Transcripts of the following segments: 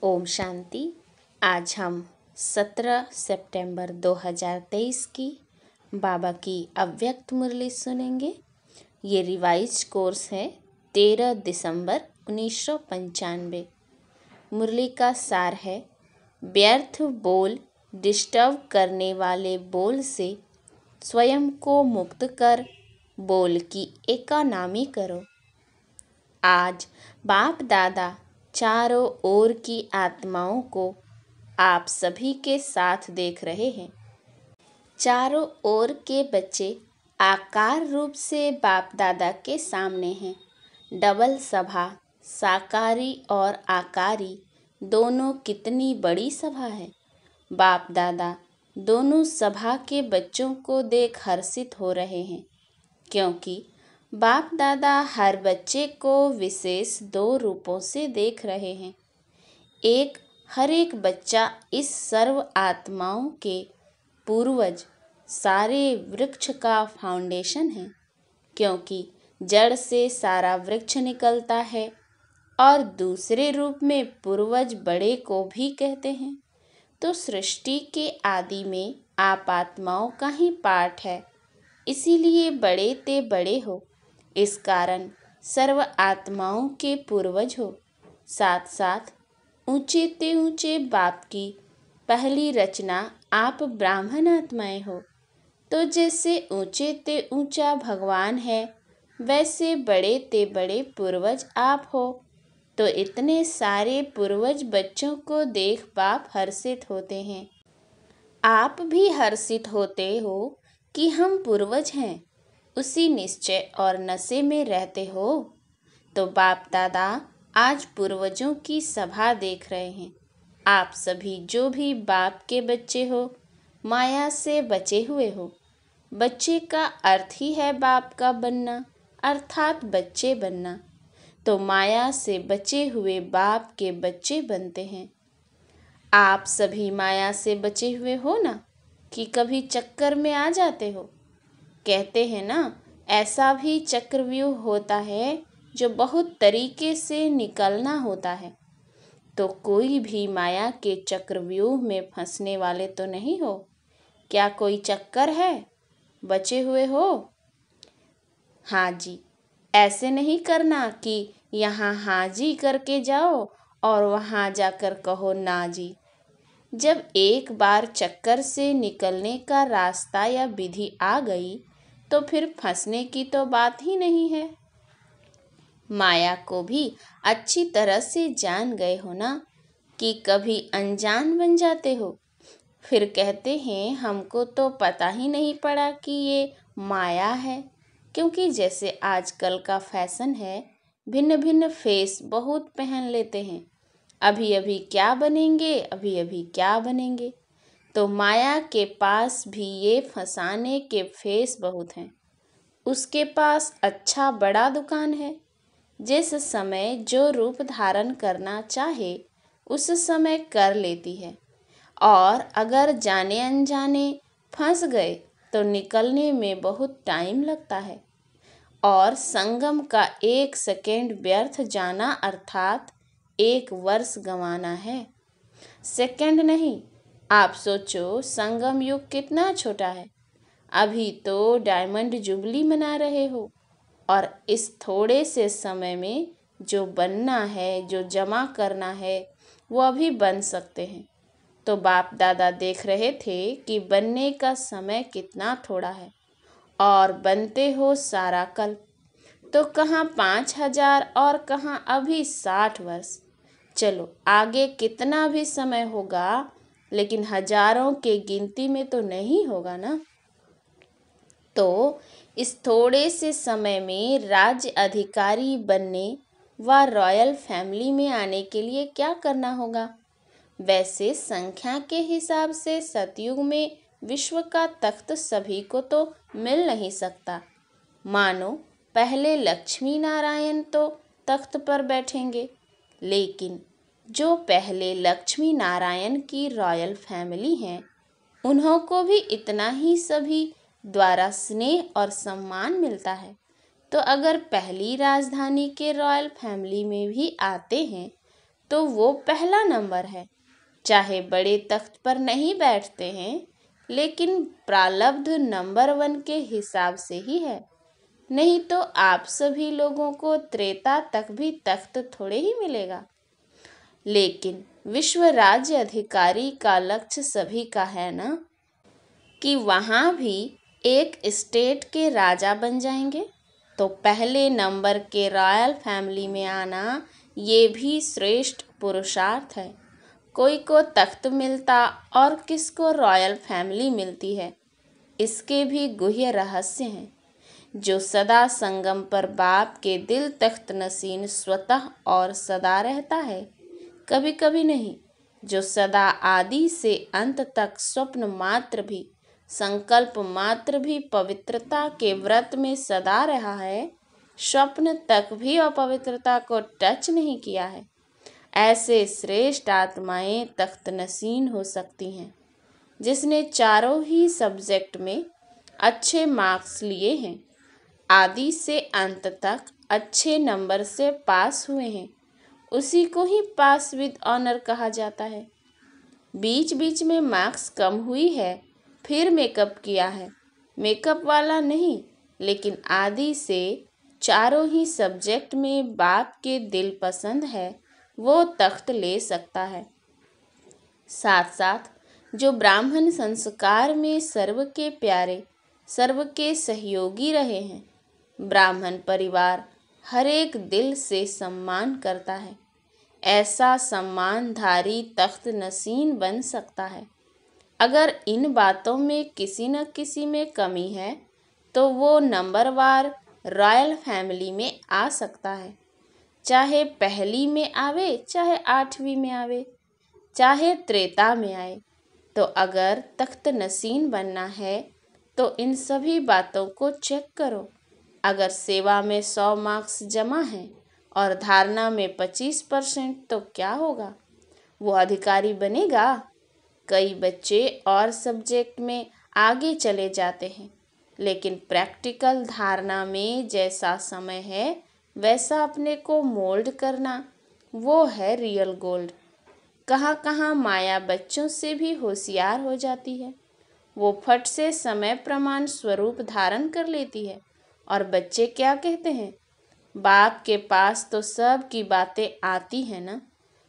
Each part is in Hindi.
ओम शांति। आज हम 17 सितंबर 2023 की बाबा की अव्यक्त मुरली सुनेंगे। ये रिवाइज कोर्स है 13 दिसंबर 1995। मुरली का सार है, व्यर्थ बोल डिस्टर्ब करने वाले बोल से स्वयं को मुक्त कर बोल की एकानामी करो। आज बाप दादा चारों ओर की आत्माओं को आप सभी के साथ देख रहे हैं। चारों ओर के बच्चे आकार रूप से बाप दादा के सामने हैं। डबल सभा, साकारी और आकारी दोनों कितनी बड़ी सभा है। बाप दादा दोनों सभा के बच्चों को देख हर्षित हो रहे हैं, क्योंकि बाप दादा हर बच्चे को विशेष 2 रूपों से देख रहे हैं। एक, हर एक बच्चा इस सर्व आत्माओं के पूर्वज सारे वृक्ष का फाउंडेशन है, क्योंकि जड़ से सारा वृक्ष निकलता है। और दूसरे रूप में पूर्वज बड़े को भी कहते हैं। तो सृष्टि के आदि में आप आत्माओं का ही पार्ट है, इसीलिए बड़े ते बड़े हो। इस कारण सर्व आत्माओं के पूर्वज हो। साथ साथ ऊंचे ते ऊंचे बाप की पहली रचना आप ब्राह्मण आत्माएं हो। तो जैसे ऊंचे ते ऊंचा भगवान है, वैसे बड़े ते बड़े पूर्वज आप हो। तो इतने सारे पूर्वज बच्चों को देख बाप हर्षित होते हैं। आप भी हर्षित होते हो कि हम पूर्वज हैं, उसी निश्चय और नशे में रहते हो। तो बाप दादा आज पूर्वजों की सभा देख रहे हैं। आप सभी जो भी बाप के बच्चे हो, माया से बचे हुए हो। बच्चे का अर्थ ही है बाप का बनना, अर्थात बच्चे बनना। तो माया से बचे हुए बाप के बच्चे बनते हैं। आप सभी माया से बचे हुए हो ना, कि कभी चक्कर में आ जाते हो। कहते हैं ना, ऐसा भी चक्रव्यूह होता है जो बहुत तरीके से निकलना होता है। तो कोई भी माया के चक्रव्यूह में फंसने वाले तो नहीं हो। क्या कोई चक्कर है? बचे हुए हो? हाँ जी। ऐसे नहीं करना कि यहाँ हाँ जी करके जाओ और वहाँ जाकर कहो ना जी। जब एक बार चक्कर से निकलने का रास्ता या विधि आ गई, तो फिर फंसने की तो बात ही नहीं है। माया को भी अच्छी तरह से जान गए हो ना, कि कभी अनजान बन जाते हो। फिर कहते हैं हमको तो पता ही नहीं पड़ा कि ये माया है। क्योंकि जैसे आजकल का फैशन है, भिन्न भिन्न फेस बहुत पहन लेते हैं। अभी अभी क्या बनेंगे, अभी अभी क्या बनेंगे। तो माया के पास भी ये फंसाने के फेस बहुत हैं। उसके पास अच्छा बड़ा दुकान है। जिस समय जो रूप धारण करना चाहे उस समय कर लेती है। और अगर जाने अनजाने फंस गए तो निकलने में बहुत टाइम लगता है। और संगम का 1 सेकेंड व्यर्थ जाना अर्थात 1 वर्ष गंवाना है। सेकंड नहीं। आप सोचो संगम युग कितना छोटा है। अभी तो डायमंड जुबली मना रहे हो, और इस थोड़े से समय में जो बनना है, जो जमा करना है, वो अभी बन सकते हैं। तो बाप दादा देख रहे थे कि बनने का समय कितना थोड़ा है, और बनते हो सारा कल्प। तो कहाँ 5000 और कहाँ अभी 60 वर्ष। चलो आगे कितना भी समय होगा, लेकिन हजारों के गिनती में तो नहीं होगा ना। तो इस थोड़े से समय में राज्य अधिकारी बनने व रॉयल फैमिली में आने के लिए क्या करना होगा? वैसे संख्या के हिसाब से सतयुग में विश्व का तख्त सभी को तो मिल नहीं सकता। मानो पहले लक्ष्मी नारायण तो तख्त पर बैठेंगे, लेकिन जो पहले लक्ष्मी नारायण की रॉयल फैमिली हैं, उन्हों को भी इतना ही सभी द्वारा स्नेह और सम्मान मिलता है। तो अगर पहली राजधानी के रॉयल फैमिली में भी आते हैं, तो वो पहला नंबर है। चाहे बड़े तख्त पर नहीं बैठते हैं, लेकिन प्रारब्ध नंबर 1 के हिसाब से ही है। नहीं तो आप सभी लोगों को त्रेता तक भी तख्त थोड़े ही मिलेगा। लेकिन विश्व राज्य अधिकारी का लक्ष्य सभी का है ना, कि वहाँ भी एक स्टेट के राजा बन जाएंगे। तो पहले नंबर के रॉयल फैमिली में आना ये भी श्रेष्ठ पुरुषार्थ है। कोई को तख्त मिलता और किसको रॉयल फैमिली मिलती है, इसके भी गुह्य रहस्य हैं। जो सदा संगम पर बाप के दिल तख्त नसीन स्वतः और सदा रहता है, कभी कभी नहीं। जो सदा आदि से अंत तक स्वप्न मात्र भी, संकल्प मात्र भी पवित्रता के व्रत में सदा रहा है, स्वप्न तक भी अपवित्रता को टच नहीं किया है, ऐसे श्रेष्ठ आत्माएं तख्त नसीन हो सकती हैं। जिसने चारों ही सब्जेक्ट में अच्छे मार्क्स लिए हैं, आदि से अंत तक अच्छे नंबर से पास हुए हैं, उसी को ही पास विद ऑनर कहा जाता है। बीच बीच में मार्क्स कम हुई है, फिर मेकअप किया है, मेकअप वाला नहीं, लेकिन आदि से चारों ही सब्जेक्ट में बाप के दिल पसंद है, वो तख्त ले सकता है। साथ साथ जो ब्राह्मण संस्कार में सर्व के प्यारे, सर्व के सहयोगी रहे हैं, ब्राह्मण परिवार हर एक दिल से सम्मान करता है, ऐसा सम्मानधारी तख्त नसीन बन सकता है। अगर इन बातों में किसी न किसी में कमी है, तो वो नंबरवार रॉयल फैमिली में आ सकता है। चाहे पहली में आवे, चाहे 8वीं में आवे, चाहे त्रेता में आए। तो अगर तख्त नसीन बनना है तो इन सभी बातों को चेक करो। अगर सेवा में 100 मार्क्स जमा हैं और धारणा में 25%, तो क्या होगा? वो अधिकारी बनेगा? कई बच्चे और सब्जेक्ट में आगे चले जाते हैं, लेकिन प्रैक्टिकल धारणा में जैसा समय है वैसा अपने को मोल्ड करना, वो है रियल गोल्ड। कहाँ कहाँ माया बच्चों से भी होशियार हो जाती है। वो फट से समय प्रमाण स्वरूप धारण कर लेती है। और बच्चे क्या कहते हैं? बाप के पास तो सब की बातें आती हैं ना,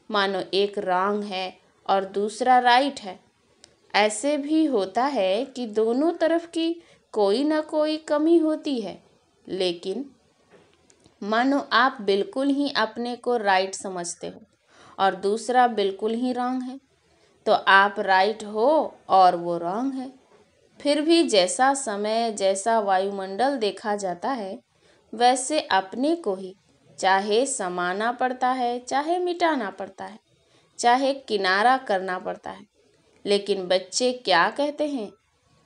मानो एक रॉन्ग है और दूसरा राइट है। ऐसे भी होता है कि दोनों तरफ की कोई ना कोई कमी होती है, लेकिन मानो आप बिल्कुल ही अपने को राइट समझते हो और दूसरा बिल्कुल ही रॉन्ग है, तो आप राइट हो और वो रॉन्ग है। फिर भी जैसा समय, जैसा वायुमंडल देखा जाता है, वैसे अपने को ही चाहे समाना पड़ता है, चाहे मिटाना पड़ता है, चाहे किनारा करना पड़ता है। लेकिन बच्चे क्या कहते हैं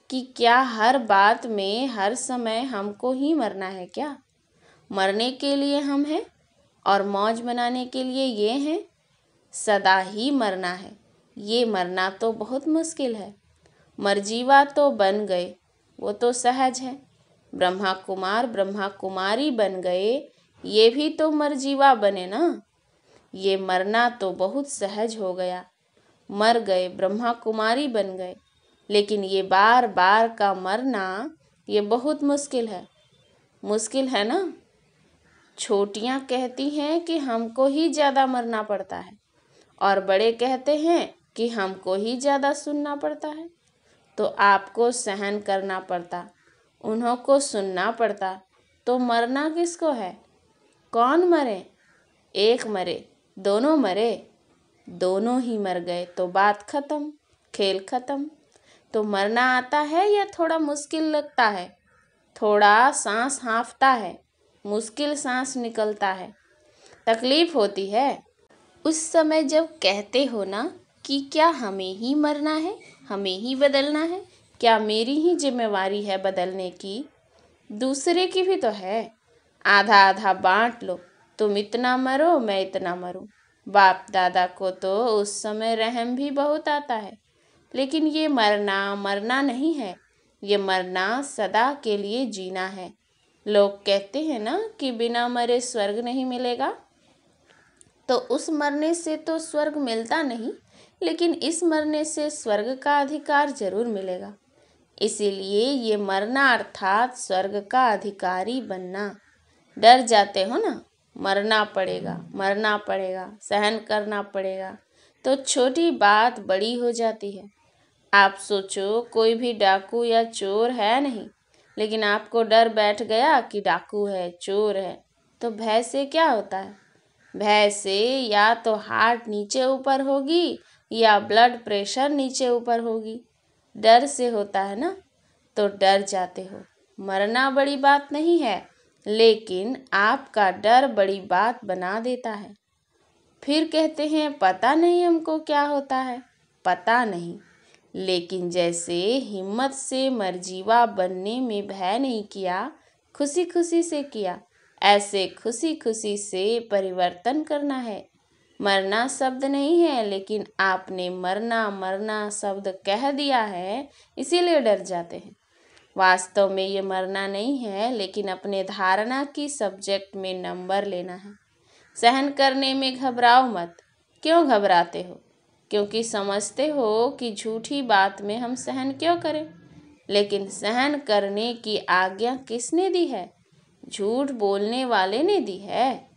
कि क्या हर बात में हर समय हमको ही मरना है क्या? मरने के लिए हम हैं और मौज मनाने के लिए ये हैं? सदा ही मरना है। ये मरना तो बहुत मुश्किल है। मरजीवा तो बन गए, वो तो सहज है। ब्रह्मा कुमार ब्रह्मा कुमारी बन गए, ये भी तो मरजीवा बने ना। ये मरना तो बहुत सहज हो गया। मर गए, ब्रह्मा कुमारी बन गए, लेकिन ये बार बार का मरना, ये बहुत मुश्किल है। मुश्किल है ना। छोटियाँ कहती हैं कि हमको ही ज़्यादा मरना पड़ता है, और बड़े कहते हैं कि हमको ही ज़्यादा सुनना पड़ता है। तो आपको सहन करना पड़ता, उन्हों को सुनना पड़ता, तो मरना किसको है? कौन मरे? एक मरे, दोनों मरे, दोनों ही मर गए तो बात खत्म, खेल खत्म। तो मरना आता है या थोड़ा मुश्किल लगता है? थोड़ा सांस हाँफता है, मुश्किल सांस निकलता है, तकलीफ होती है। उस समय जब कहते हो ना कि क्या हमें ही मरना है, हमें ही बदलना है, क्या मेरी ही जिम्मेवारी है बदलने की? दूसरे की भी तो है। आधा आधा बांट लो, तुम इतना मरो, मैं इतना मरूं। बाप दादा को तो उस समय रहम भी बहुत आता है। लेकिन ये मरना मरना नहीं है, ये मरना सदा के लिए जीना है। लोग कहते हैं ना कि बिना मरे स्वर्ग नहीं मिलेगा। तो उस मरने से तो स्वर्ग मिलता नहीं, लेकिन इस मरने से स्वर्ग का अधिकार जरूर मिलेगा। इसीलिए ये मरना अर्थात स्वर्ग का अधिकारी बनना। डर जाते हो ना, मरना पड़ेगा, सहन करना पड़ेगा, तो छोटी बात बड़ी हो जाती है। आप सोचो कोई भी डाकू या चोर है नहीं, लेकिन आपको डर बैठ गया कि डाकू है, चोर है, तो भय से क्या होता है? भय से या तो हार्ट नीचे ऊपर होगी या ब्लड प्रेशर नीचे ऊपर होगी। डर से होता है ना, तो डर जाते हो। मरना बड़ी बात नहीं है, लेकिन आपका डर बड़ी बात बना देता है। फिर कहते हैं पता नहीं हमको क्या होता है। पता नहीं, लेकिन जैसे हिम्मत से मरजीवा बनने में भय नहीं किया, खुशी खुशी से किया, ऐसे खुशी खुशी से परिवर्तन करना है। मरना शब्द नहीं है, लेकिन आपने मरना मरना शब्द कह दिया है, इसीलिए डर जाते हैं। वास्तव में ये मरना नहीं है, लेकिन अपने धारणा की सब्जेक्ट में नंबर लेना है। सहन करने में घबराओ मत। क्यों घबराते हो? क्योंकि समझते हो कि झूठी बात में हम सहन क्यों करें। लेकिन सहन करने की आज्ञा किसने दी है? झूठ बोलने वाले ने दी है।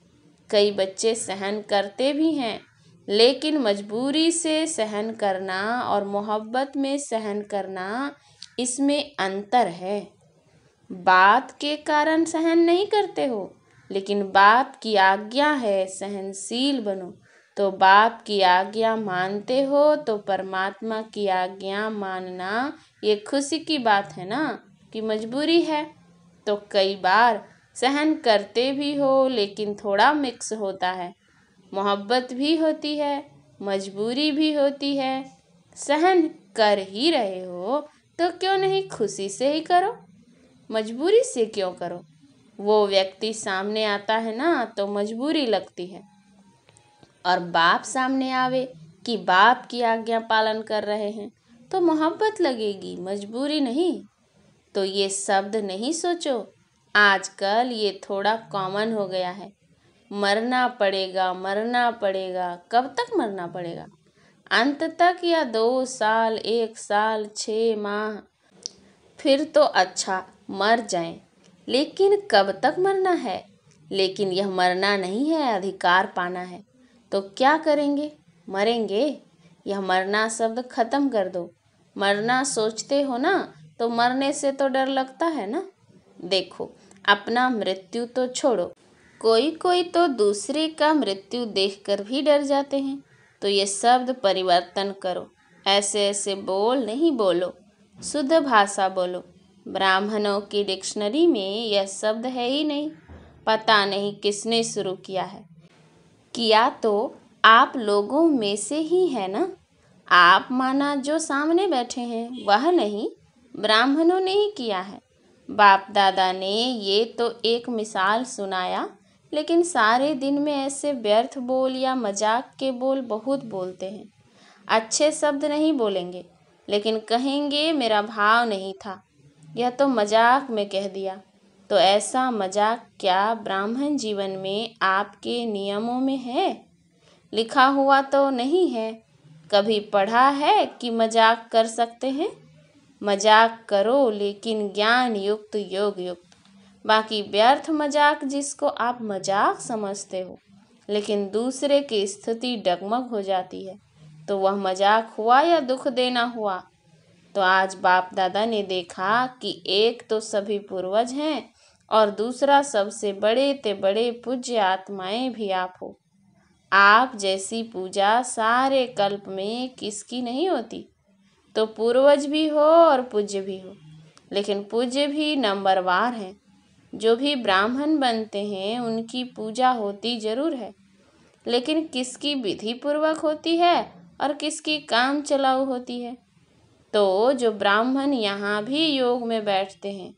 कई बच्चे सहन करते भी हैं, लेकिन मजबूरी से सहन करना और मोहब्बत में सहन करना, इसमें अंतर है। बात के कारण सहन नहीं करते हो, लेकिन बाप की आज्ञा है सहनशील बनो। तो बाप की आज्ञा मानते हो तो परमात्मा की आज्ञा मानना ये खुशी की बात है ना, कि मजबूरी है। तो कई बार सहन करते भी हो, लेकिन थोड़ा मिक्स होता है। मोहब्बत भी होती है, मजबूरी भी होती है। सहन कर ही रहे हो तो क्यों नहीं खुशी से ही करो, मजबूरी से क्यों करो? वो व्यक्ति सामने आता है ना, तो मजबूरी लगती है, और बाप सामने आवे कि बाप की आज्ञा पालन कर रहे हैं, तो मोहब्बत लगेगी, मजबूरी नहीं। तो ये शब्द नहीं सोचो, आजकल ये थोड़ा कॉमन हो गया है। मरना पड़ेगा, मरना पड़ेगा। कब तक मरना पड़ेगा? अंत तक या 2 साल, 1 साल, 6 माह? फिर तो अच्छा मर जाएं, लेकिन कब तक मरना है? लेकिन यह मरना नहीं है, अधिकार पाना है। तो क्या करेंगे? मरेंगे। यह मरना शब्द खत्म कर दो। मरना सोचते हो ना, तो मरने से तो डर लगता है ना। देखो, अपना मृत्यु तो छोड़ो, कोई कोई तो दूसरे का मृत्यु देखकर भी डर जाते हैं। तो ये शब्द परिवर्तन करो। ऐसे ऐसे बोल नहीं बोलो, शुद्ध भाषा बोलो। ब्राह्मणों की डिक्शनरी में यह शब्द है ही नहीं। पता नहीं किसने शुरू किया है। किया तो आप लोगों में से ही है ना। आप माना जो सामने बैठे हैं वह नहीं, ब्राह्मणों ने ही किया है। बाप दादा ने ये तो एक मिसाल सुनाया, लेकिन सारे दिन में ऐसे व्यर्थ बोल या मजाक के बोल बहुत बोलते हैं। अच्छे शब्द नहीं बोलेंगे, लेकिन कहेंगे मेरा भाव नहीं था, यह तो मजाक में कह दिया। तो ऐसा मजाक क्या ब्राह्मण जीवन में आपके नियमों में है? लिखा हुआ तो नहीं है। कभी पढ़ा है कि मजाक कर सकते हैं? मजाक करो, लेकिन ज्ञान युक्त, योग युक्त। बाकी व्यर्थ मजाक जिसको आप मजाक समझते हो, लेकिन दूसरे की स्थिति डगमग हो जाती है, तो वह मजाक हुआ या दुख देना हुआ। तो आज बाप दादा ने देखा कि एक तो सभी पूर्वज हैं, और दूसरा सबसे बड़े ते बड़े पूज्य आत्माएं भी आप हो। आप जैसी पूजा सारे कल्प में किसकी नहीं होती। तो पूर्वज भी हो और पूज्य भी हो, लेकिन पूज्य भी नंबरवार हैं। जो भी ब्राह्मण बनते हैं उनकी पूजा होती जरूर है, लेकिन किसकी विधि पूर्वक होती है और किसकी काम चलाऊ होती है। तो जो ब्राह्मण यहाँ भी योग में बैठते हैं,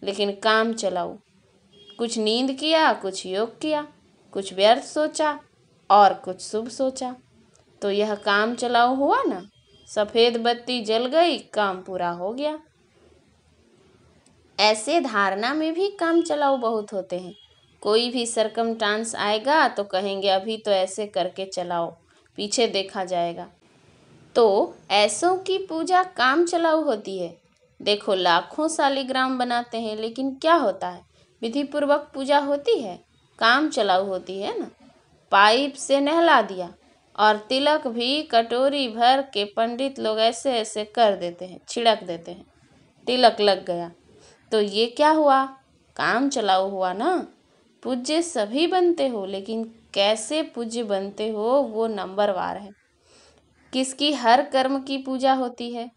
लेकिन काम चलाऊ, कुछ नींद किया, कुछ योग किया, कुछ व्यर्थ सोचा और कुछ शुभ सोचा, तो यह काम चलाऊ हुआ ना। सफेद बत्ती जल गई, काम पूरा हो गया। ऐसे धारणा में भी काम चलाऊ बहुत होते हैं। कोई भी सरकमस्टांस आएगा तो कहेंगे अभी तो ऐसे करके चलाओ, पीछे देखा जाएगा। तो ऐसों की पूजा काम चलाऊ होती है। देखो लाखों शालिग्राम बनाते हैं, लेकिन क्या होता है? विधि पूर्वक पूजा होती है, काम चलाऊ होती है ना। पाइप से नहला दिया और तिलक भी कटोरी भर के पंडित लोग ऐसे ऐसे कर देते हैं, छिड़क देते हैं, तिलक लग गया। तो ये क्या हुआ? काम चलाऊ हुआ ना। पूज्य सभी बनते हो, लेकिन कैसे पूज्य बनते हो वो नंबरवार है। किसकी हर कर्म की पूजा होती है?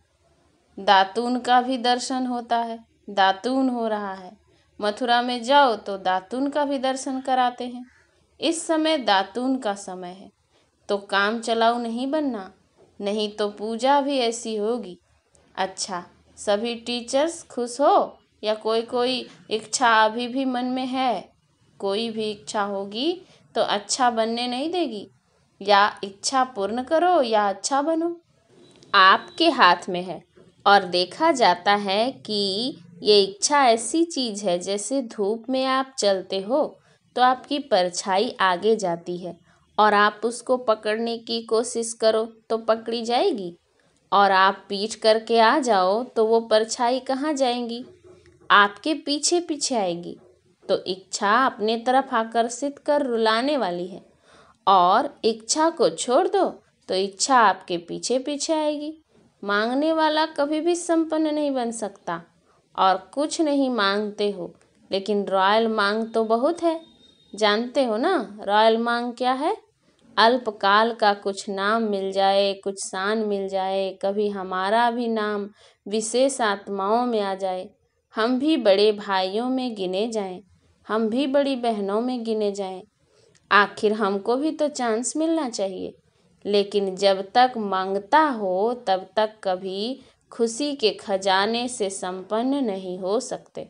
दातून का भी दर्शन होता है, दातून हो रहा है। मथुरा में जाओ तो दातून का भी दर्शन कराते हैं। इस समय दातून का समय है, तो काम चलाऊ नहीं बनना, नहीं तो पूजा भी ऐसी होगी। अच्छा, सभी टीचर्स खुश हो या कोई कोई इच्छा अभी भी मन में है? कोई भी इच्छा होगी तो अच्छा बनने नहीं देगी। या इच्छा पूर्ण करो या अच्छा बनो, आपके हाथ में है। और देखा जाता है कि ये इच्छा ऐसी चीज़ है, जैसे धूप में आप चलते हो तो आपकी परछाई आगे जाती है और आप उसको पकड़ने की कोशिश करो तो पकड़ी जाएगी, और आप पीठ करके आ जाओ तो वो परछाई कहाँ जाएंगी? आपके पीछे पीछे आएगी। तो इच्छा अपने तरफ आकर्षित कर रुलाने वाली है, और इच्छा को छोड़ दो तो इच्छा आपके पीछे पीछे आएगी। मांगने वाला कभी भी संपन्न नहीं बन सकता। और कुछ नहीं मांगते हो, लेकिन रॉयल मांग तो बहुत है। जानते हो ना रॉयल मांग क्या है? अल्पकाल का कुछ नाम मिल जाए, कुछ शान मिल जाए, कभी हमारा भी नाम विशेष आत्माओं में आ जाए, हम भी बड़े भाइयों में गिने जाएं, हम भी बड़ी बहनों में गिने जाएं। आखिर हमको भी तो चांस मिलना चाहिए। लेकिन जब तक मांगता हो तब तक कभी खुशी के खजाने से संपन्न नहीं हो सकते।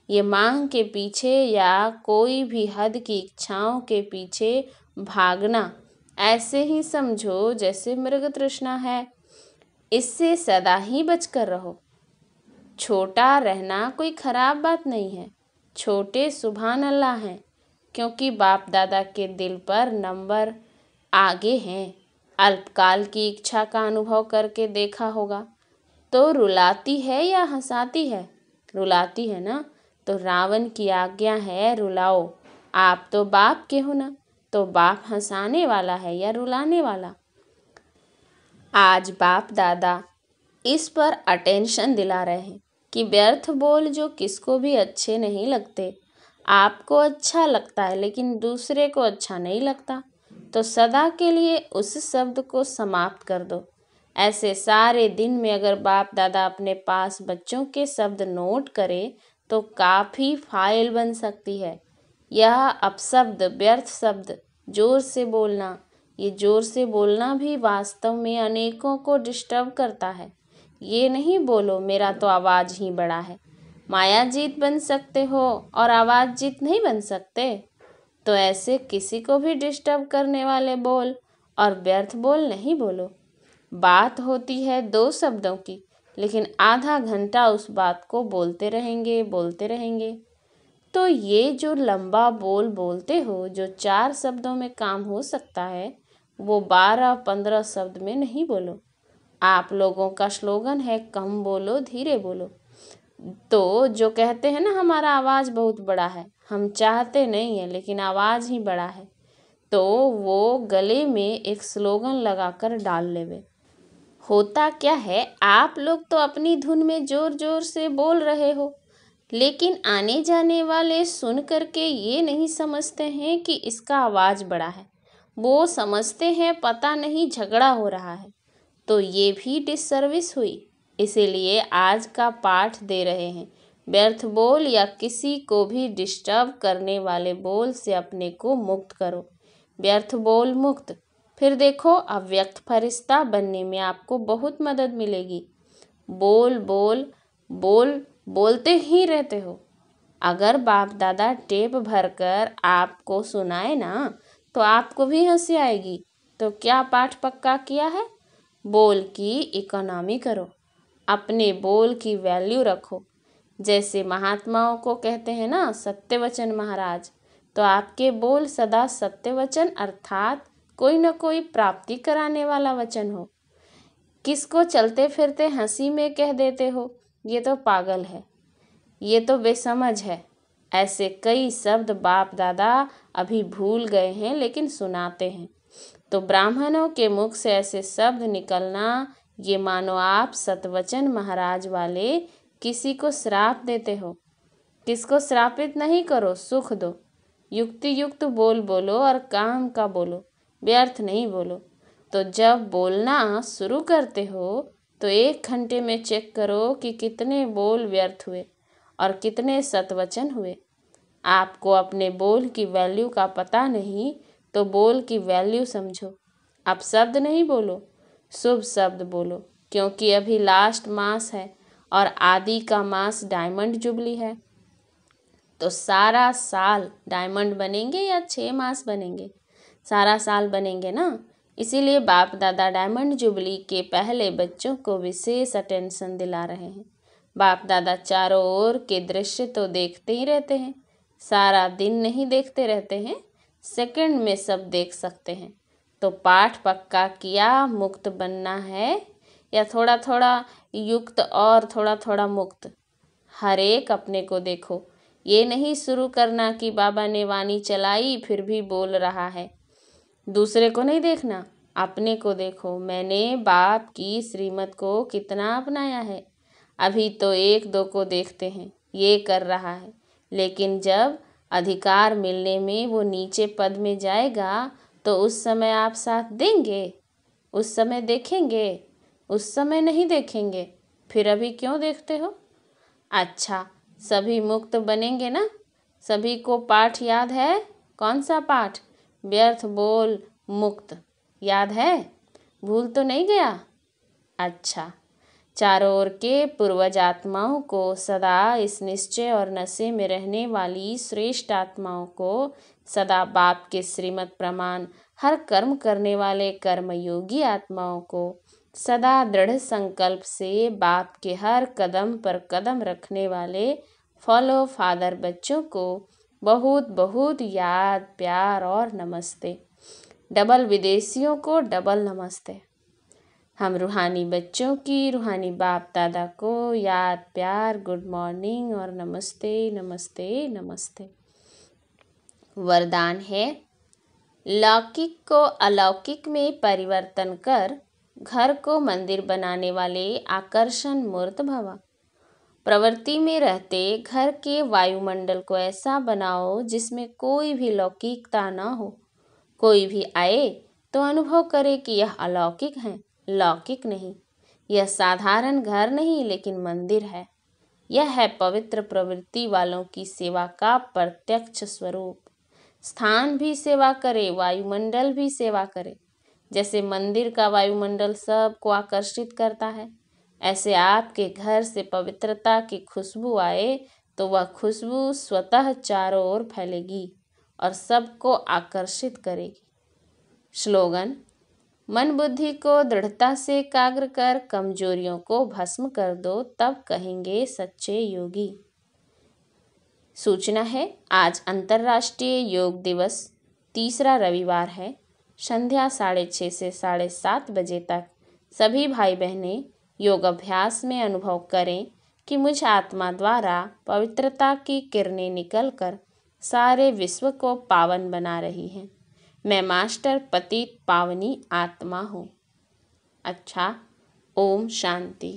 ये मांग के पीछे या कोई भी हद की इच्छाओं के पीछे भागना ऐसे ही समझो जैसे मृग तृष्णा है। इससे सदा ही बचकर रहो। छोटा रहना कोई खराब बात नहीं है। छोटे सुभान अल्लाह हैं, क्योंकि बाप दादा के दिल पर नंबर आगे हैं। अल्पकाल की इच्छा का अनुभव करके देखा होगा तो रुलाती है या हंसाती है? रुलाती है ना। तो रावण की आज्ञा है रुलाओ। आप तो बाप के हो ना, तो बाप हंसाने वाला है या रुलाने वाला? आज बाप दादा इस पर अटेंशन दिला रहे हैं कि व्यर्थ बोल जो किसको भी अच्छे नहीं लगते। आपको अच्छा लगता है लेकिन दूसरे को अच्छा नहीं लगता, तो सदा के लिए उस शब्द को समाप्त कर दो। ऐसे सारे दिन में अगर बाप दादा अपने पास बच्चों के शब्द नोट करें तो काफ़ी फाइल बन सकती है। यह अपशब्द, व्यर्थ शब्द, जोर से बोलना, ये जोर से बोलना भी वास्तव में अनेकों को डिस्टर्ब करता है। ये नहीं बोलो मेरा तो आवाज़ ही बड़ा है। माया जीत बन सकते हो और आवाज़ जीत नहीं बन सकते। तो ऐसे किसी को भी डिस्टर्ब करने वाले बोल और व्यर्थ बोल नहीं बोलो। बात होती है 2 शब्दों की, लेकिन आधा घंटा उस बात को बोलते रहेंगे। तो ये जो लंबा बोल बोलते हो, जो 4 शब्दों में काम हो सकता है, वो 12-15 शब्द में नहीं बोलो। आप लोगों का स्लोगन है कम बोलो धीरे बोलो। तो जो कहते हैं ना हमारा आवाज़ बहुत बड़ा है, हम चाहते नहीं है लेकिन आवाज़ ही बड़ा है, तो वो गले में एक स्लोगन लगाकर डाल लेवे। होता क्या है, आप लोग तो अपनी धुन में जोर जोर से बोल रहे हो, लेकिन आने जाने वाले सुन करके ये नहीं समझते हैं कि इसका आवाज़ बड़ा है। वो समझते हैं पता नहीं झगड़ा हो रहा है। तो ये भी डिससर्विस हुई। इसीलिए आज का पाठ दे रहे हैं, व्यर्थ बोल या किसी को भी डिस्टर्ब करने वाले बोल से अपने को मुक्त करो। व्यर्थ बोल मुक्त। फिर देखो अव्यक्त फरिश्ता बनने में आपको बहुत मदद मिलेगी। बोल बोल बोल बोलते ही रहते हो। अगर बाप दादा टेप भरकर आपको सुनाए ना तो आपको भी हंसी आएगी। तो क्या पाठ पक्का किया है? बोल की इकोनॉमी करो, अपने बोल की वैल्यू रखो। जैसे महात्माओं को कहते हैं ना सत्यवचन महाराज, तो आपके बोल सदा सत्य वचन अर्थात कोई न कोई प्राप्ति कराने वाला वचन हो। किसको चलते फिरते हंसी में कह देते हो, ये तो पागल है, ये तो बेसमझ है। ऐसे कई शब्द बाप दादा अभी भूल गए हैं लेकिन सुनाते हैं। तो ब्राह्मणों के मुख से ऐसे शब्द निकलना, ये मानो आप सतवचन महाराज वाले किसी को श्राप देते हो। किसको श्रापित नहीं करो, सुख दो। युक्ति युक्त बोल बोलो और काम का बोलो, व्यर्थ नहीं बोलो। तो जब बोलना शुरू करते हो तो 1 घंटे में चेक करो कि कितने बोल व्यर्थ हुए और कितने सतवचन हुए। आपको अपने बोल की वैल्यू का पता नहीं तो बोल की वैल्यू समझो। अब शब्द नहीं बोलो, शुभ शब्द बोलो, क्योंकि अभी लास्ट मास है और आदि का मास डायमंड जुबली है। तो सारा साल डायमंड बनेंगे या 6 मास बनेंगे? सारा साल बनेंगे ना। इसीलिए बाप दादा डायमंड जुबली के पहले बच्चों को विशेष अटेंशन दिला रहे हैं। बाप दादा चारों ओर के दृश्य तो देखते ही रहते हैं, सारा दिन नहीं देखते रहते हैं, सेकंड में सब देख सकते हैं। तो पाठ पक्का किया, मुक्त बनना है या थोड़ा थोड़ा युक्त और थोड़ा थोड़ा मुक्त? हर एक अपने को देखो। ये नहीं शुरू करना कि बाबा ने वाणी चलाई फिर भी बोल रहा है। दूसरे को नहीं देखना, अपने को देखो। मैंने बाप की श्रीमत को कितना अपनाया है। अभी तो 1-2 को देखते हैं, ये कर रहा है, लेकिन जब अधिकार मिलने में वो नीचे पद में जाएगा तो उस समय आप साथ देंगे? उस समय देखेंगे? उस समय नहीं देखेंगे, फिर अभी क्यों देखते हो? अच्छा, सभी मुक्त बनेंगे ना? सभी को पाठ याद है? कौन सा पाठ? व्यर्थ बोल मुक्त याद है? भूल तो नहीं गया? अच्छा, चारों ओर के पूर्वज आत्माओं को सदा इस निश्चय और नशे में रहने वाली श्रेष्ठ आत्माओं को सदा बाप के श्रीमत प्रमाण हर कर्म करने वाले कर्मयोगी आत्माओं को सदा दृढ़ संकल्प से बाप के हर कदम पर कदम रखने वाले फॉलो फादर बच्चों को बहुत बहुत याद, प्यार और नमस्ते। डबल विदेशियों को डबल नमस्ते। हम रूहानी बच्चों की रूहानी बाप दादा को याद, प्यार, गुड मॉर्निंग और नमस्ते नमस्ते नमस्ते। वरदान है, लौकिक को अलौकिक में परिवर्तन कर घर को मंदिर बनाने वाले आकर्षण मूर्त भव। प्रवृत्ति में रहते घर के वायुमंडल को ऐसा बनाओ जिसमें कोई भी लौकिकता न हो। कोई भी आए तो अनुभव करे कि यह अलौकिक है, लौकिक नहीं। यह साधारण घर नहीं लेकिन मंदिर है। यह है पवित्र प्रवृत्ति वालों की सेवा का प्रत्यक्ष स्वरूप। स्थान भी सेवा करे, वायुमंडल भी सेवा करे। जैसे मंदिर का वायुमंडल सबको आकर्षित करता है, ऐसे आपके घर से पवित्रता की खुशबू आए तो वह खुशबू स्वतः चारों ओर फैलेगी और सबको आकर्षित करेगी। स्लोगन, मन बुद्धि को दृढ़ता से एकाग्र कर कमजोरियों को भस्म कर दो, तब कहेंगे सच्चे योगी। सूचना है, आज अंतर्राष्ट्रीय योग दिवस, तीसरा रविवार है। संध्या 6:30 से 7:30 बजे तक सभी भाई बहनें योग अभ्यास में अनुभव करें कि मुझ आत्मा द्वारा पवित्रता की किरणें निकलकर सारे विश्व को पावन बना रही हैं। मैं मास्टर पतित पावनी आत्मा हूँ। अच्छा, ओम शांति।